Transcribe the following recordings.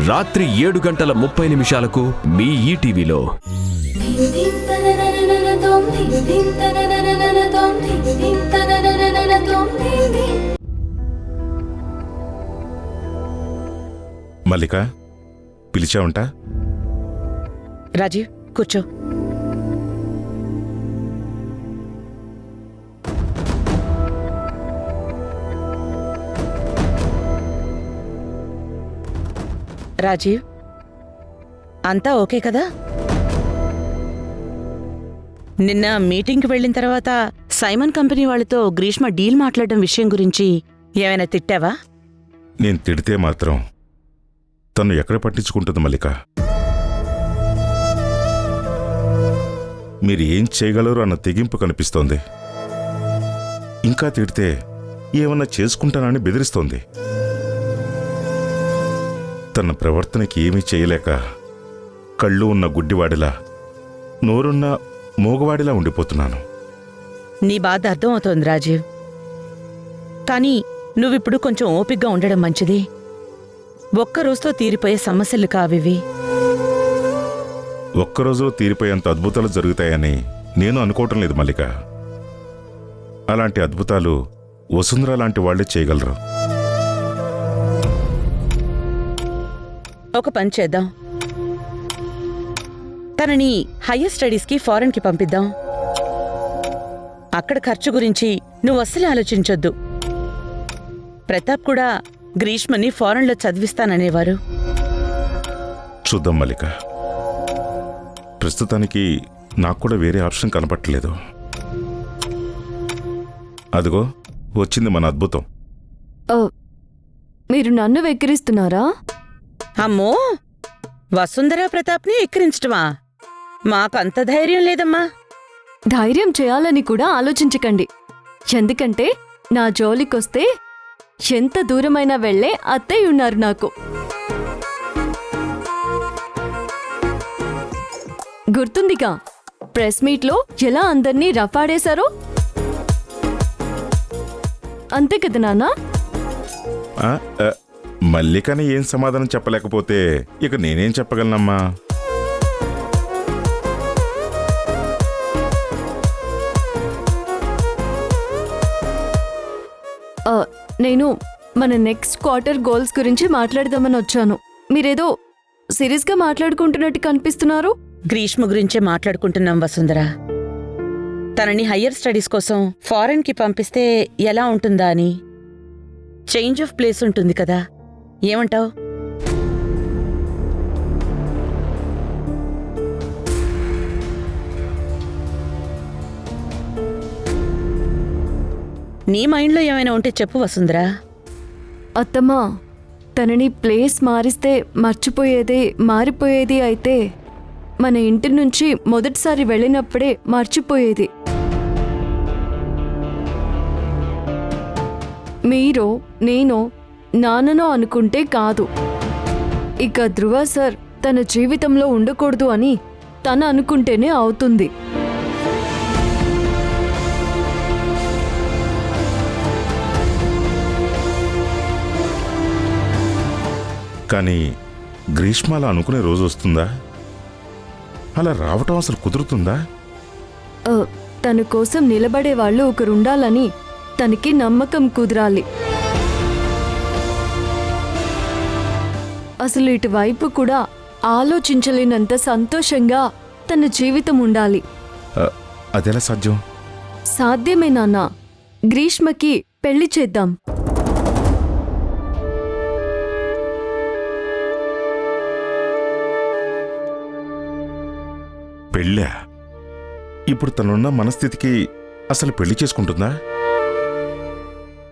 రాత్రి 7:30 మీ ఈటీవీలో. మల్లిక, పిలిచావుంటా? రాజీవ్, కూర్చో. రాజీవ్, అంతా ఓకే కదా? నిన్న మీటింగ్కి వెళ్ళిన తర్వాత సైమన్ కంపెనీ వాళ్ళతో గ్రీష్మ డీల్ మాట్లాడడం విషయం గురించి ఏమైనా తిట్టావా? నేను తిడితే మాత్రం తను ఎక్కడ పట్టించుకుంటుంది మల్లిక? మీరు ఏం చేయగలరు అన్న తెగింపు కనిపిస్తోంది. ఇంకా తిడితే ఏమన్నా చేసుకుంటానని బెదిరిస్తోంది. తన ప్రవర్తనకి ఏమీ చేయలేక కళ్ళు ఉన్న గుడ్డివాడిలా, నోరున్న మూగవాడిలా ఉండిపోతున్నాను. నీ బాధ అర్థమవుతోంది రాజీవ్. కానీ నువ్విప్పుడు కొంచెం ఓపిగ్గా ఉండడం మంచిది. ఒక్కరోజుతో తీరిపోయే సమస్యలు కావివి. ఒక్కరోజులో తీరిపోయేంత అద్భుతాలు జరుగుతాయని నేను అనుకోవటం లేదు మల్లిక. అలాంటి అద్భుతాలు వసుంధర లాంటి వాళ్లే చేయగలరు. ఒక పని చేద్దాం, తనని హయ్యర్ స్టడీస్కి ఫారెన్కి పంపిద్దాం. అక్కడ ఖర్చు గురించి నువ్వు అస్సలు ఆలోచించొద్దు. ప్రతాప్ కూడా గ్రీష్మని ఫారెన్లో చదివిస్తాననేవారు. చూద్దాం మల్లిక, ప్రస్తుతానికి నాకు కూడా వేరే ఆప్షన్ కనపట్టలేదు. అదిగో వచ్చింది మన అద్భుతం. మీరు నన్ను వెక్కిరిస్తున్నారా? అమ్మో, వసుంధరా ప్రతాప్ని ఎక్కిరించటమా? మాకంత ధైర్యం లేదమ్మా. ధైర్యం చేయాలని కూడా ఆలోచించకండి. ఎందుకంటే నా జోలికొస్తే ఎంత దూరమైనా వెళ్లే అత్తయ్య ఉన్నారు నాకు. గుర్తుందిగా ప్రెస్ మీట్లో ఎలా అందర్నీ రఫాడేశారో? అంతే కదా నాన్న? మల్లికని ఏం సమాధానం చెప్పలేకపోతే ఇక నేనేం చెప్పగలనమ్మా? నేను మన నెక్స్ట్ క్వార్టర్ గోల్స్ గురించి మాట్లాడదామని వచ్చాను. మీరేదో సీరియస్గా మాట్లాడుకుంటున్నట్టు కనిపిస్తున్నారు. గ్రీష్మ గురించే మాట్లాడుకుంటున్నాం వసుంధరా. తనని హయ్యర్ స్టడీస్ కోసం ఫారెన్కి పంపిస్తే ఎలా ఉంటుందా అని. చేంజ్ ఆఫ్ ప్లేస్ ఉంటుంది కదా, ఏమంటావ్? నీ మైండ్లో ఏమైనా ఉంటే చెప్పు వసుంధరా. అత్తమ్మా, తనని ప్లేస్ మారిస్తే మారిపోయేది అయితే మన ఇంటి నుంచి మొదటిసారి వెళ్ళినప్పుడే మర్చిపోయేది. మీరో నేనో నాన్ననో అనుకుంటే కాదు. ఇక ధ్రువ సార్ తన జీవితంలో ఉండకూడదు అని తను అనుకుంటేనే అవుతుంది. కానీ గ్రీష్మ అలా అనుకునే రోజు వస్తుందా? అలా రావటం అసలు కుదురుతుందా? తన కోసం నిలబడే వాళ్ళు ఒకరుండాలని తనకి నమ్మకం కుదరాలి. అసలు ఇటువైపు కూడా ఆలోచించలేనంత సంతోషంగా తన జీవితం ఉండాలి. అదెలా సాధ్యం? సాధ్యమే నాన్న. గ్రీష్మకి పెళ్లి చేద్దాం. పెళ్ళా? ఇప్పుడు తనున్న మనస్థితికి అసలు పెళ్లి చేసుకుంటుందా?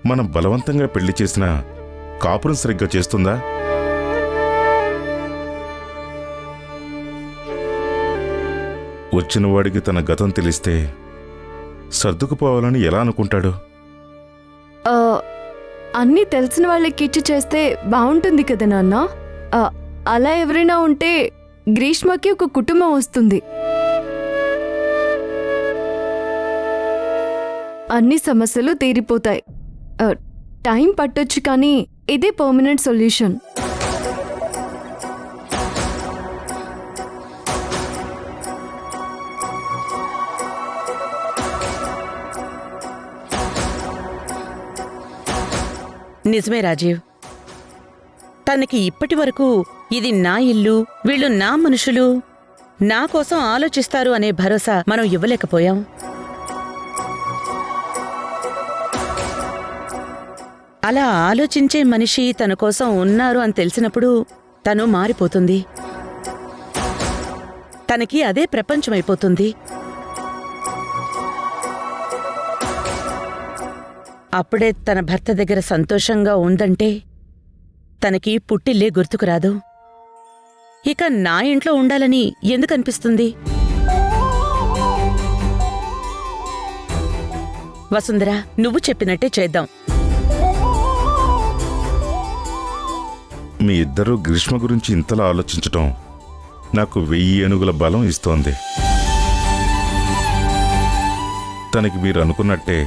మనం బలవంతంగా పెళ్లి చేసినా కాపురం సరిగ్గా చేస్తుందా? వచ్చినవాడికి తన గతం తెలిస్తే సర్దుకుపోవాలని ఎలా అనుకుంటాడు? అన్నీ తెలిసిన వాళ్ళకి ఇచ్చి చేస్తే బాగుంటుంది కదా నాన్న. అలా ఎవరైనా ఉంటే గ్రీష్మకి ఒక కుటుంబం వస్తుంది. అన్ని సమస్యలు తీరిపోతాయి. టైం పట్టొచ్చు, కానీ ఇదే పర్మనెంట్ సొల్యూషన్. నిజమే రాజీవ్. తనకి ఇప్పటి వరకు ఇది నా ఇల్లు, వీళ్ళు నా మనుషులు, నా కోసం ఆలోచిస్తారు అనే భరోసా మనం ఇవ్వలేకపోయాం. అలా ఆలోచించే మనిషి తన కోసం ఉన్నారు అని తెలిసినప్పుడు తను మారిపోతుంది. తనకి అదే ప్రపంచమైపోతుంది. అప్పుడే తన భర్త దగ్గర సంతోషంగా ఉందంటే తనకి పుట్టిల్లే గుర్తుకురాదు. ఇక నా ఇంట్లో ఉండాలని ఎందుకనిపిస్తుంది? వసుంధర, నువ్వు చెప్పినట్టే చేద్దాం. మీ ఇద్దరూ గ్రీష్మ గురించి ఇంతలా ఆలోచించటం నాకు 1000 ఏనుగుల బలం ఇస్తోంది. తనకి మీరు అనుకున్నట్టే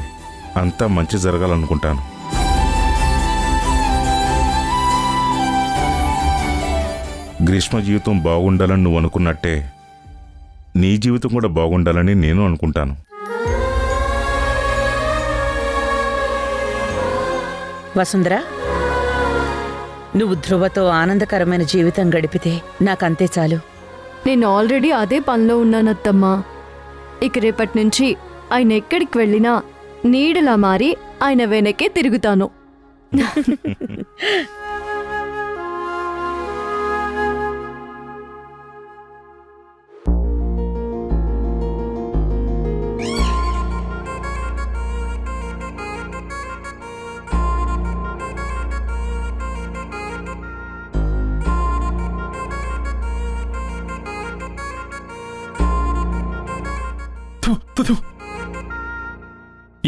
అంతా మంచి జరగాలనుకుంటాను. గ్రీష్మ జీవితం బాగుండాలని నువ్వు అనుకున్నట్టే నీ జీవితం కూడా బాగుండాలని నేను అనుకుంటాను. వసుంధర, నువ్వు ధ్రువతో ఆనందకరమైన జీవితం గడిపితే నాకంతే చాలు. నేను ఆల్రెడీ అదే పనిలో ఉన్నానత్తమ్మా. ఇక రేపటి నుంచి ఆయన ఎక్కడికి వెళ్ళినా నీడలా మారి ఆయన వెనకే తిరుగుతాను.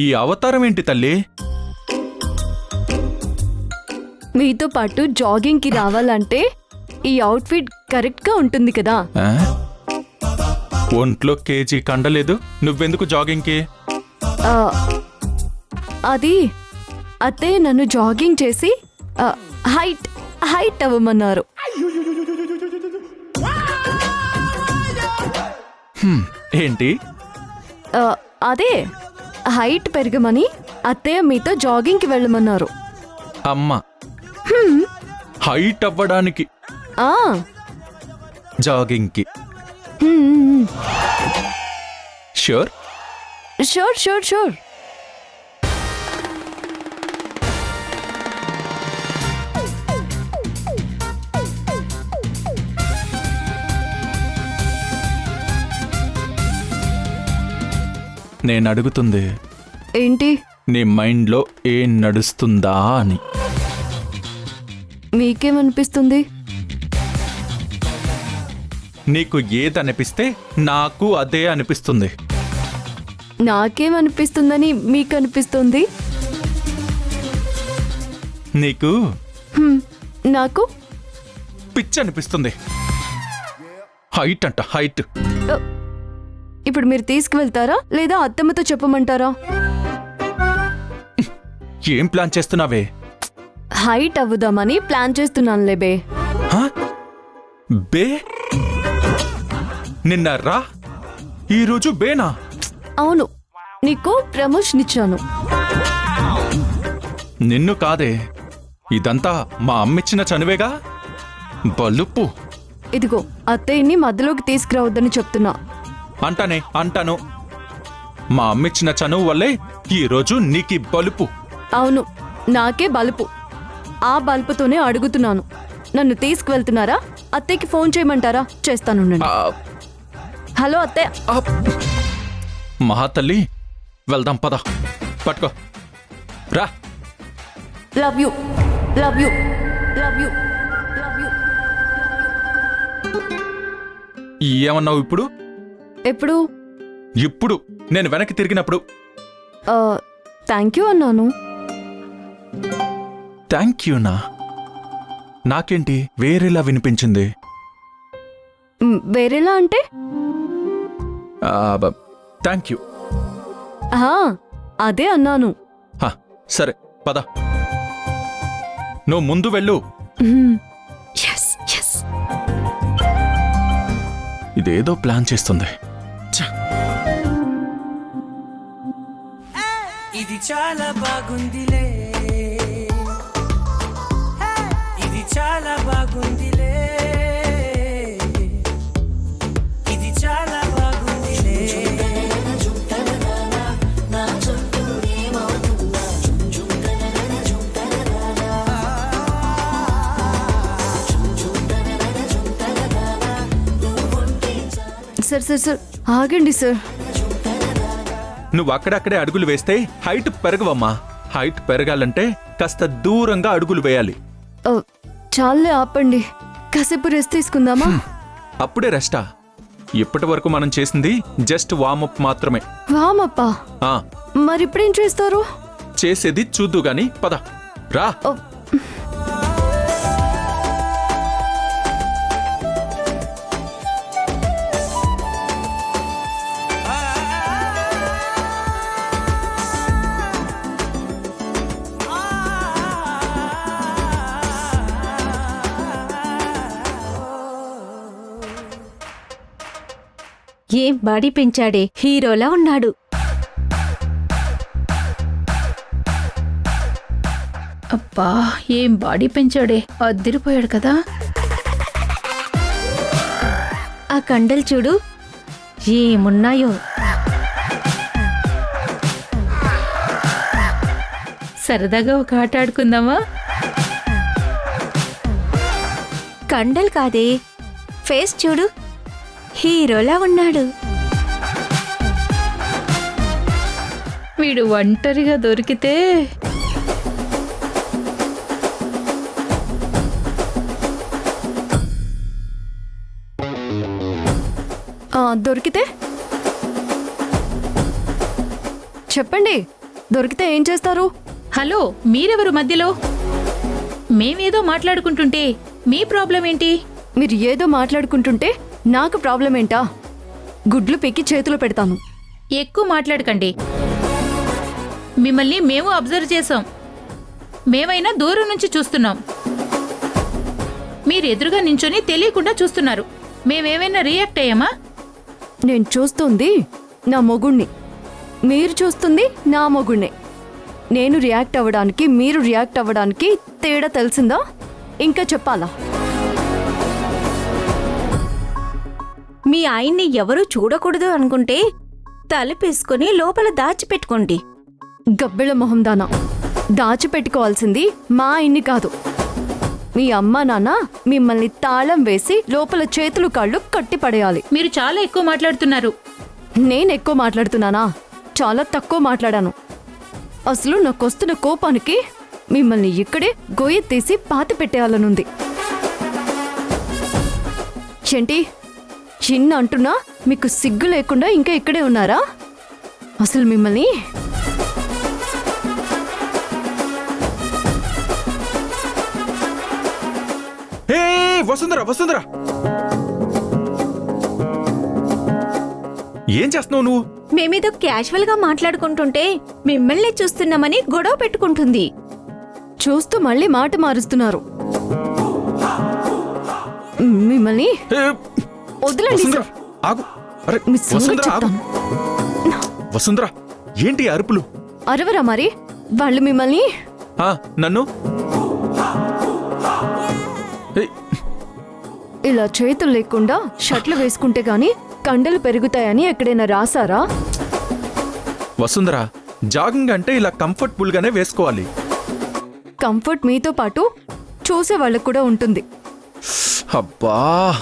ఈ అవతారం ఏంటి తల్లి? మీతో పాటు జాగింగ్కి రావాలంటే ఈ అవుట్ఫిట్ కరెక్ట్గా ఉంటుంది కదా. ఆ? ఒంట్లో కేజీ కండలేదు, నువ్వెందుకు జాగింగ్కి? ఆ, అది అత్తయ్య నన్ను జాగింగ్ చేసి హైట్ అవ్వమన్నారు. ఏంటి? అదే హైట్ పెరగమని అత్తయ్య మీతో జాగింగ్కి వెళ్ళమన్నారు. అమ్మ హైట్ అవ్వడానికి ఆ, జాగింగ్కి హ్మ్, ష్యూర్? Sure sure sure. నేను అడుగుతుంది ఏంటి? నీ మైండ్లో ఏం నడుస్తుందా అని. మీకేమనిపిస్తుంది? నీకు ఏదనిపిస్తే నాకు అదే అనిపిస్తుంది. నాకేమనిపిస్తుందని మీకు అనిపిస్తుంది? నీకు నాకు పిచ్చి అనిపిస్తుంది. హైట్ అంట, హైట్. ఇప్పుడు మీరు తీసుకువెళ్తారా లేదా అత్తమ్మతో చెప్పమంటారా? ఏం ప్లాన్ చేస్తున్నావే? హైట్ అవ్వుదామని ప్లాన్ చేస్తున్నానులే బే. హ? బే? నిన్న రా, ఈరోజు బేనా? అవును, నీకు ప్రమోషన్ ఇచ్చాను. నిన్ను కాదే, ఇదంతా మా అమ్మిచ్చిన చనువేగా. బలుపు. ఇదిగో అత్తయ్యని మధ్యలోకి తీసుకురావద్దని చెప్తున్నా. అంటాను. మా అమ్మిచ్చిన చనువు వల్లే ఈరోజు నీకి బలుపు. అవును, నాకే బలుపు. ఆ బలుపుతోనే అడుగుతున్నాను. నన్ను తీసుకువెళ్తున్నారా? అత్తయ్యకి ఫోన్ చేయమంటారా? చేస్తానుండండి. హలో అత్తయ్య. మహాతల్లి, వెళ్దాం పద. పట్టుకో రా. Love you love you love you love you. ఏమన్నావు ఇప్పుడు? ఎప్పుడు? ఇప్పుడు నేను వెనక్కి తిరిగినప్పుడు. థ్యాంక్ యూ అన్నాను. థ్యాంక్ యూనా? నాకేంటి వేరేలా వినిపించింది. వేరేలా అంటే? Thank you. అదే అన్నాను. సరే పద, నువ్వు ముందు వెళ్ళు. yes, yes. ఇదేదో ప్లాన్ చేస్తుంది. ఇది చాలా బాగుందిలే, చాలా బాగుందిలే, ఇది చాలా బాగుందిలే. సార్ సార్ సార్ ఆగండి సార్. నువ్వు అక్కడక్కడే అడుగులు వేస్తే హైట్ పెరగవమ్మా. హైట్ పెరగాలంటే కాస్త దూరంగా అడుగులు వేయాలి. చాలే ఆపండి, కాసేపు రెస్ట్ తీసుకుందామా? అప్పుడే రెస్టా? ఇప్పటి వరకు మనం చేసింది జస్ట్ వార్మప్ మాత్రమే. వామప్పా? ఆ, మరి ఇప్పుడేం చేస్తారు? చేసేది చూద్దు గాని పద రా. ఓ, ఏం బాడీ పెంచాడే, హీరోలా ఉన్నాడు. అబ్బా ఏం బాడీ పెంచాడే, అద్దిరిపోయాడు కదా. ఆ కండలు చూడు ఏమున్నాయో. సరదాగా ఒక ఆట ఆడుకుందామా? కండలు కాదే, ఫేస్ చూడు హీరోలా ఉన్నాడు. వీడు ఒంటరిగా దొరికితే దొరికితే చెప్పండి, దొరికితే ఏం చేస్తారు? హలో, మీరెవరు మధ్యలో? మేమేదో మాట్లాడుకుంటుంటే మీ ప్రాబ్లం ఏంటి? మీరు ఏదో మాట్లాడుకుంటుంటే నాకు ప్రాబ్లం ఏంటా? గుడ్లు పెక్కి చేతులు పెడతాను. ఎక్కువ మాట్లాడకండి. మిమ్మల్ని మేము అబ్జర్వ్ చేసాం. మేమైనా దూరం నుంచి చూస్తున్నాం. మీరు ఎదురుగా నించొని తెలియకుండా చూస్తున్నారు. మేమేమైనా రియాక్ట్ అయ్యామా? నేను చూస్తుంది నా మొగుణ్ణి, మీరు చూస్తుంది నా మొగుణ్ణి. నేను రియాక్ట్ అవ్వడానికి, మీరు రియాక్ట్ అవ్వడానికి తేడా తెలిసిందా? ఇంకా చెప్పాలా? మీ ఆయన్ని ఎవరూ చూడకూడదు అనుకుంటే తలుపేసుకుని లోపల దాచిపెట్టుకోండి. గబ్బెళ మొహం దానా, దాచిపెట్టుకోవాల్సింది మా ఆయన్ని కాదు. మీ అమ్మా నాన్న మిమ్మల్ని తాళం వేసి లోపల చేతులు కాళ్ళు కట్టి పడేయాలి. మీరు చాలా ఎక్కువ మాట్లాడుతున్నారు. నేను ఎక్కువ మాట్లాడుతున్నానా? చాలా తక్కువ మాట్లాడాను. అసలు నాకొస్తున్న కోపానికి మిమ్మల్ని ఇక్కడే గొయ్యి తీసి పాతి పెట్టేయాలనుంది. చెంటి, చిన్న అంటున్నా మీకు సిగ్గు లేకుండా ఇంకా ఇక్కడే ఉన్నారా? అసలు మిమ్మల్ని వసుంధరా, వసుంధరా, ఏం చేస్తున్నావు నువ్వు? మేమేదో క్యాజువల్ గా మాట్లాడుకుంటుంటే మిమ్మల్ని చూస్తున్నామని గొడవ పెట్టుకుంటుంది. చూస్తూ మళ్ళీ మాట మారుస్తున్నారు. మిమ్మల్ని ఏ, వదిలండి వసుంధరా, సార్. ఆగు. అరే, మీ సంగతి వసుంధరా, ఆగు. చెప్తాను. వసుంధరా, ఏంటి అరుపులు? అరవరా మరి? వాళ్ళు మిమ్మల్ని ఆ, నన్ను ఏ, ఇలా చేతులు లేకుండా షర్ట్లు వేసుకుంటే గాని కండలు పెరుగుతాయని ఎక్కడైనా రాసారా? వసుంధరా, జాగింగ్ అంటే ఇలా కంఫర్టబుల్ గానే వేసుకోవాలి. కంఫర్ట్ మీతో పాటు చూసే వాళ్ళకు కూడా ఉంటుంది. అబ్బా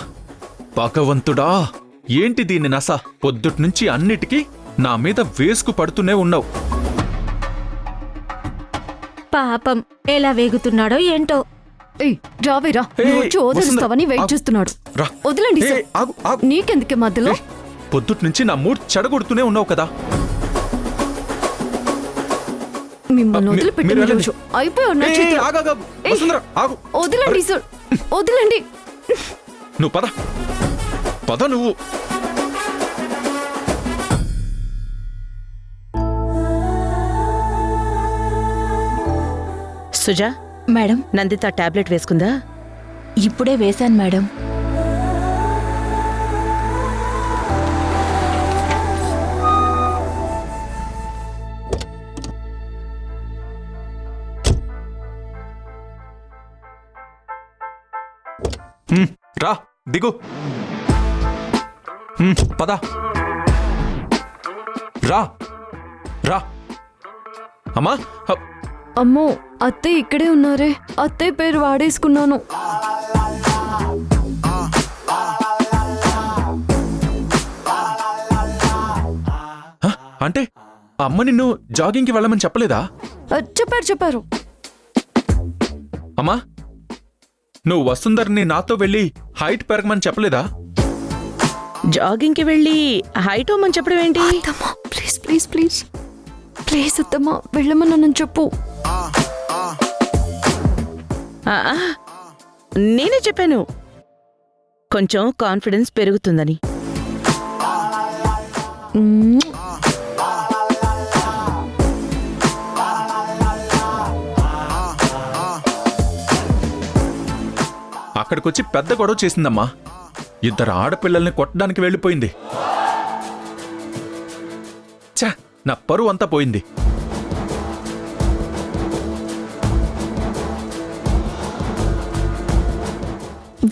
భగవంతుడా, ఏంటి దీన్ని నస? పొద్దుట్నుంచి అన్నిటికీ నా మీద వేసుకు పడుతూనే ఉన్నావు. పాపం ఎలా వేగుతున్నాడో ఏంటో. ఏయ్, రావేరా, ఏయ్, నువ్వు వచ్చి ఓదరిస్తావని వెయిట్ ఆగు. చేస్తున్నాడు. రా. వదిలండి ఏయ్, సార్. ఆగు, ఆగు. నీకెందుకే మధ్యలో? పొద్దుట్నుంచి నా మూడ్ చెడగొడుతూనే ఉన్నావు కదా. మిమ్మల్ని మీ- వదిలిపెట్టిన మీరు రోజు అయిపోయి ఉన్న ఏయ్, చేతులు. ఆగు, ఆగు, ఆగు. ఏయ్, వసుంధరా, ఆగు. వదిలండి సార్, వదిలండి. నువ్వు పద, పద నువ్వు. సుజా, మేడం, నందిత టాబ్లెట్ వేసుకుందా? ఇప్పుడే వేశాను మేడం. రా దిగు. పద రా రా. అమ్మా అమ్మో, అత్తయ్య ఇక్కడే ఉన్నారే. అత్తయ్య పేరు వాడేసుకున్నాను. అంటే అమ్మ నిన్ను జాగింగ్కి వెళ్ళమని చెప్పలేదా? చెప్పారు. అమ్మా నువ్వు వసుంధర్ని నాతో వెళ్ళి హైట్ పెరగమని చెప్పలేదా? జాగింగ్కి వెళ్ళి హైట్ అవ్వమని చెప్పడం ఏంటి? అత్తమ్మా ప్లీజ్ ప్లీజ్ ప్లీజ్ ప్లీజ్ అత్తమ్మా వెళ్ళమన్నానని చెప్పు. ఆ, నేనే చెప్పాను కొంచెం కాన్ఫిడెన్స్ పెరుగుతుందని. మ్మ్. అక్కడికొచ్చి పెద్ద గొడవ చేసిందమ్మా. ఇద్దరు ఆడపిల్లల్ని కొట్టడానికి వెళ్ళిపోయింది. ఛా, నా పరువు అంతా పోయింది.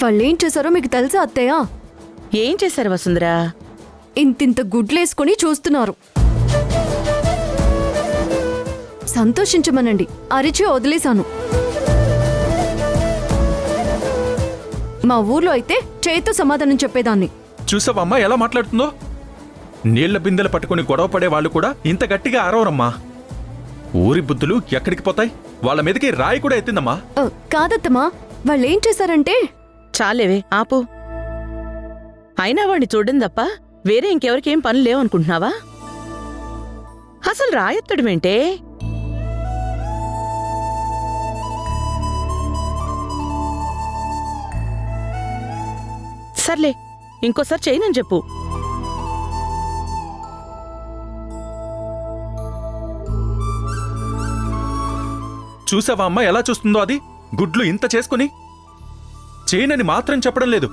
వాళ్ళేం చేశారో మీకు తెలుసా అత్తయ్య? ఏం చేశారు వసుంధరా? ఇంతింత గుడ్లేసుకుని చూస్తున్నారు. సంతోషించమనండి, అరిచి వదిలేశాను. మా ఊర్లో అయితే చేతితో సమాధానం చెప్పేదాన్ని. చూసావమ్మా ఎలా మాట్లాడుతుందో? నీళ్ల బిందెలు పట్టుకుని గొడవ పడే వాళ్ళు కూడా ఇంత గట్టిగా అరవరమ్మా. ఊరి బుద్ధులు ఎక్కడికి పోతాయి? వాళ్ళ మీదకి రాయి కూడా ఎత్తిందమ్మా. కాదత్తమ్మా, వాళ్ళేం చేశారంటే... చాలేవే ఆపు. అయినా వాడిని చూడడం తప్ప వేరే ఇంకెవరికేం పనులు లేవనుకుంటున్నావా? అసలు రాయెత్తడమేంటే? సర్లే, ఇంకోసారి చేయనని చెప్పు. చూసావా అమ్మా ఎలా చూస్తుందో? అది గుడ్లు ఇంత చేసుకుని చేయనని మాత్రం చెప్పడం లేదు.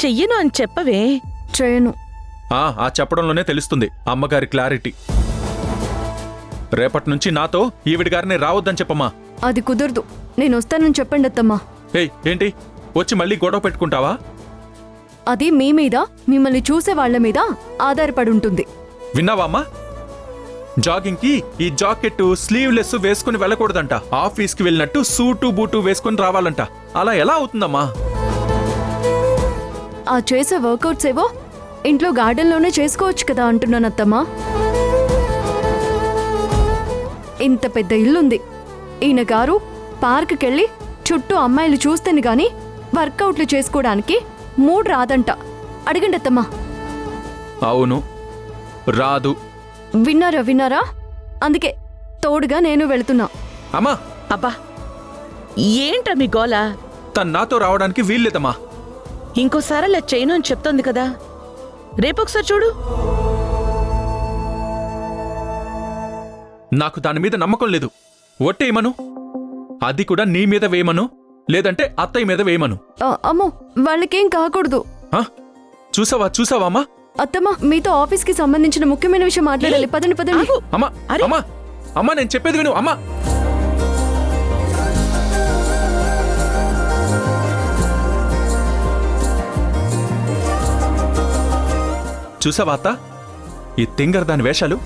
చెయ్యను అని చెప్పవే. చేయను. ఆ చెప్పడంలోనే తెలుస్తుంది అమ్మగారి క్లారిటీ. రేపటి నుంచి నాతో ఈవిడి గారిని రావద్దని చెప్పమ్మా. అది కుదరదు. నేను వస్తానని చెప్పండి అత్తమ్మా. ఏంటి వచ్చి మళ్ళీ గొడవ పెట్టుకుంటావా? అది మీ మీద, మిమ్మల్ని చూసే వాళ్ల మీద ఆధారపడి ఉంటుంది. విన్నావా అమ్మా? జాగింగ్కి ఈ జాకెట్ స్లీవ్లెస్ వేసుకుని వెళ్ళకూడదంట. ఆఫీస్కి వెళ్ళినట్టు సూటు బూటు వేసుకుని రావాలంట. అలా ఎలా అవుతుందమ్మా? ఆ చేసే వర్కౌట్స్ ఏవో ఇంట్లో గార్డెన్లోనే చేసుకోవచ్చు కదా అంటున్నాను అత్తమ్మా. ఇంత పెద్ద ఇల్లుంది. ఈయన గారు పార్క్కెళ్ళి చుట్టూ అమ్మాయిలు చూస్తేని గాని వర్కౌట్లు చేసుకోవడానికి మూడ్ రాదంట. అడగండి అత్తమ్మా. అవును, రాదు. విన్నారా? అందుకే తోడుగా నేను వెళుతున్నా. అమ్మా అబ్బా, ఏంటా మీ గోల? తను నాతో రావడానికి వీల్లేదమ్మా. ఇంకోసారి అలా చేయను అని చెప్తోంది కదా. రేపొకసారి చూడు. నాకు దాని మీద నమ్మకం లేదు. ఒట్టేయమను. అది కూడా నీ మీద వేయమను, లేదంటే అత్తయ్య మీద వేయమను. అమ్మో, వాళ్ళకేం కాకూడదు. చూసావా అమ్మా? అత్తమ్మా, మీతో ఆఫీస్కి సంబంధించిన ముఖ్యమైన విషయం మాట్లాడాలి. పదండి. అమ్మా అమ్మా అమ్మా, నేను చెప్పేది విను అమ్మా. చూసావా అత్త, ఈ తింగర్ దాని వేషాలు?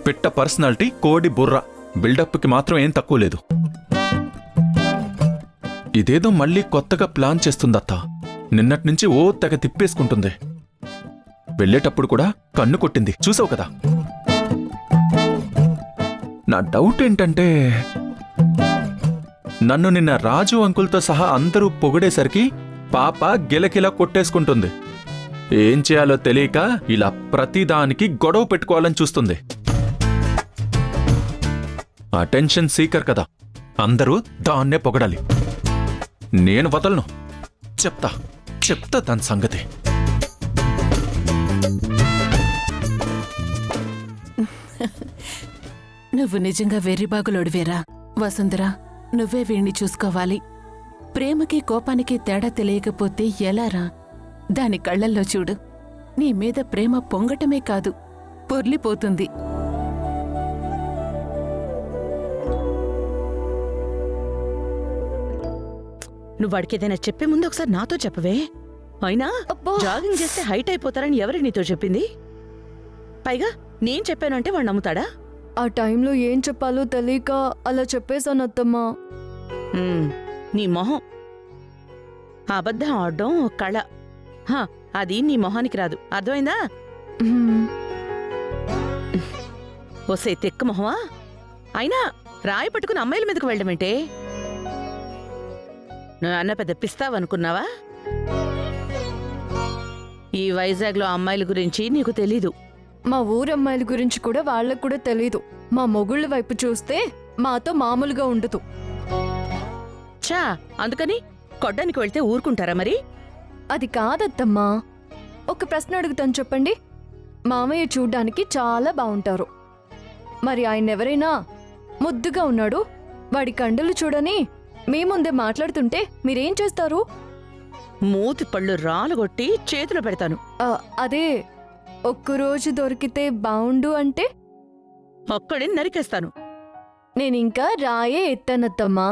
పిట్ట పర్సనాలిటీ, కోడి బుర్ర. బిల్డప్కి మాత్రం ఏం తక్కువ లేదు. ఇదేదో మళ్ళీ కొత్తగా ప్లాన్ చేస్తుందత్త. నిన్నటి నుంచి ఓ తెగ తిప్పేసుకుంటుంది. వెళ్ళేటప్పుడు కూడా కన్ను కొట్టింది, చూసావు కదా. నా డౌట్ ఏంటంటే, నన్ను నిన్న రాజు అంకుల్తో సహా అందరూ పొగిడేసరికి పాప గిలకిలా కొట్టేసుకుంటుంది. ఏం చేయాలో తెలియక ఇలా ప్రతిదానికి గొడవ పెట్టుకోవాలని చూస్తుంది. అటెన్షన్ సీకర్ కదా, అందరూ దాన్నే పొగడాలి. నేను వదలను. చెప్తా దాని సంగతి. నువ్వు నిజంగా వెర్రిబాగులోడివేరా వసుంధరా. నువ్వే వీణ్ణి చూసుకోవాలి. ప్రేమకి కోపానికి తేడా తెలియకపోతే ఎలారా? దాని కళ్ళల్లో చూడు. నీ మీద ప్రేమ పొంగటమే కాదు, పొర్లిపోతుంది. నువ్వు వాడికి ఏదైనా చెప్పే ముందు ఒకసారి నాతో చెప్పవే. అయినా అబ్బా. జాగింగ్ చేస్తే హైట్ అయిపోతారని ఎవరు నీతో చెప్పింది? పైగా నేను చెప్పానంటే వాడు నమ్ముతాడా? ఆ టైంలో ఏం చెప్పాలో తెలియక అలా చెప్పేశాను అత్తమ్మా. నీ మొహం. ఆ అబద్ధం ఆడడం ఓ కళ. హా, అది నీ మొహానికి రాదు, అర్థమైందా? హ్మ్. ఓసే తెక్క మొహమా. అయినా రాయి పట్టుకుని అమ్మాయిల మీదకు వెళ్ళడమేంటే? నువ్వు అన్న పెద్ద పిస్తావనుకున్నావా? ఈ వైజాగ్లో అమ్మాయిల గురించి నీకు తెలీదు. మా ఊరమ్మాయిల గురించి కూడా వాళ్ళకు కూడా తెలీదు. మా మొగుళ్ళ వైపు చూస్తే మాతో మామూలుగా ఉండదు. చా, అందుకని కొడ్డానికి వెళ్తే ఊరుకుంటారా మరి? అది కాదత్తమ్మా. ఒక ప్రశ్న అడుగుతాను చెప్పండి. మామయ్య చూడ్డానికి చాలా బాగుంటారు. మరి ఆయన ఎవరైనా ముద్దుగా ఉన్నాడు, వాడి కండలు చూడని మీ ముందే మాట్లాడుతుంటే మీరేం చేస్తారు? మూతి పళ్ళు రాలుగొట్టి చేతిలో పెడతాను. అదే ఒక్కరోజు దొరికితే బావుండు అంటే ఒక్కడిని నరికేస్తాను. నేనింకా రాయే ఎత్తానత్తమ్మా.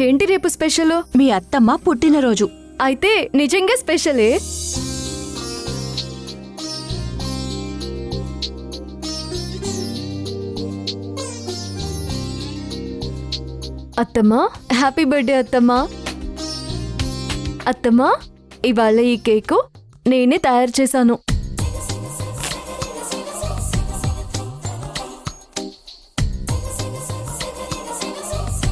ఏంటి రేపు స్పెషల్? మీ అత్తమ్మ పుట్టినరోజు. అయితే నిజంగా స్పెషలే. అత్తమ్మా, హ్యాపీ బర్త్డే అత్తమ్మా. అత్తమ్మా, ఇవాళ ఈ కేకు నేనే తయారు చేశాను.